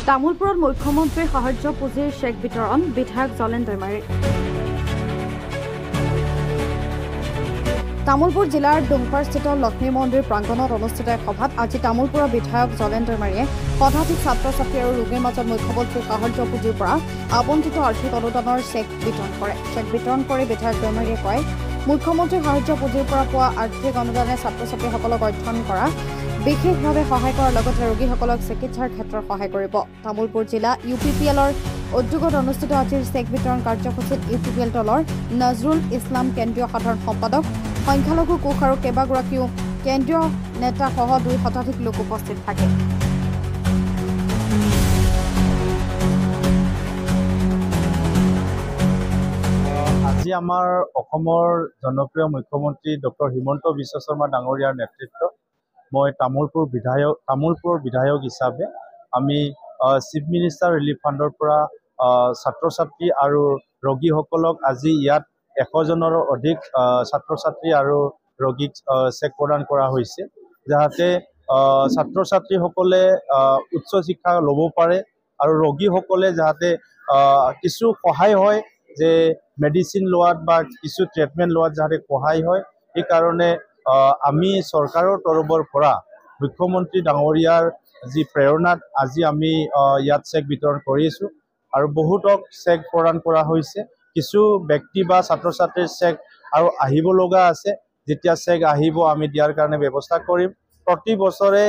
তামুলপুৰত মুখ্যমন্ত্ৰীৰ সাহায্য পুঁজিৰ চেক বিতৰণ বিধায়ক জলেন দৈমাৰী। তামুলপুৰ জিলাৰ ডুংপাৰস্থিত লক্ষ্মী মন্দিৰ প্ৰাংগণত অনুষ্ঠিত এক সভাত আজি তামুলপুৰৰ বিধায়ক জলেন দৈমাৰীয়ে শতাধিক ছাত্ৰ ছাত্ৰী আৰু ৰোগীৰ মাজত মুখ্যমন্ত্ৰীৰ সাহায্য পুঁজিৰ পৰা আবণ্টিত আৰ্থিক অনুদানৰ চেক বিতৰণ কৰে। চেক বিতৰণ কৰি বিধায়ক দৈমাৰীয়ে কয়, মুখ্যমন্ত্ৰীৰ সাহায্য পুঁজিৰ পৰা পোৱা আৰ্থিক অনুদানে ছাত্ৰ ছাত্ৰীসকলক অধ্যয়ন কৰা বিশেষভাৱে সহায় কৰাৰ লগতে ৰোগীসকলক চিকিৎসাৰ ক্ষেত্ৰত সহায় কৰিব। তামুলপুৰ জিলা UPPLৰ উদ্যোগত অনুষ্ঠিত আজিৰ চেক বিতৰণ কাৰ্যসূচীত UPPL দলৰ নজৰুল ইছলাম কেন্দ্ৰীয় সাধাৰণ সম্পাদক, সংখ্যালঘু কোষ আৰু কেইবাগৰাকীও কেন্দ্ৰীয় নেতাসহ 2 শতাধিক লোক উপস্থিত থাকে। আজি আমাৰ অসমৰ জনপ্ৰিয় মুখ্যমন্ত্ৰী ডক্টৰ হিমন্ত বিশ্ব শৰ্মা ডাঙৰীয়াৰ নেতৃত্বত মই তামুলপুৰৰ বিধায়ক হিচাপে আমি চিফ মিনিষ্টাৰ ৰিলিফ ফাণ্ডৰ পৰা ছাত্ৰ ছাত্ৰী আৰু ৰোগীসকলক আজি ইয়াত 100জনৰো অধিক ছাত্ৰ ছাত্ৰী আৰু ৰোগীক চেক প্ৰদান কৰা হৈছে, যাতে ছাত্ৰ ছাত্ৰীসকলে উচ্চ শিক্ষা ল'ব পাৰে আৰু ৰোগীসকলে যাতে কিছু সহায় হয়, যে মেডিচিন লোৱাত বা কিছু ট্ৰিটমেণ্ট লোৱাত যাতে সহায় হয়। সেইকাৰণে আমি চৰকাৰৰ তৰফৰ পৰা মুখ্যমন্ত্ৰী ডাঙৰীয়াৰ যি প্ৰেৰণাত আজি আমি ইয়াত চেক বিতৰণ কৰিছোঁ আৰু বহুতক চেক প্ৰদান কৰা হৈছে। কিছু ব্যক্তি বা ছাত্ৰ ছাত্ৰীৰ চেক আৰু আহিব লগা আছে, যেতিয়া চেক আহিব আমি দিয়াৰ কাৰণে ব্যৱস্থা কৰিম। প্ৰতি বছৰে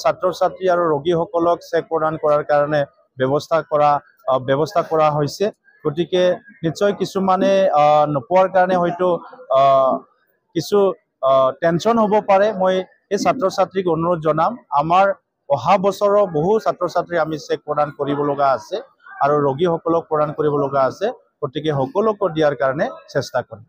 ছাত্ৰ ছাত্ৰী আৰু ৰোগীসকলক চেক প্ৰদান কৰাৰ কাৰণে ব্যৱস্থা কৰা হৈছে। গতিকে নিশ্চয় কিছুমানে নোপোৱাৰ কাৰণে হয়তো কিছু টেনশ্যন হ'ব পাৰে। মই এই ছাত্ৰ ছাত্ৰীক অনুৰোধ জনাম, আমাৰ অহা বছৰৰ বহু ছাত্ৰ ছাত্ৰী আমি চেক প্ৰদান কৰিব লগা আছে আৰু ৰোগীসকলক প্ৰদান কৰিব লগা আছে, গতিকে সকলোকে দিয়াৰ কাৰণে চেষ্টা কৰিম।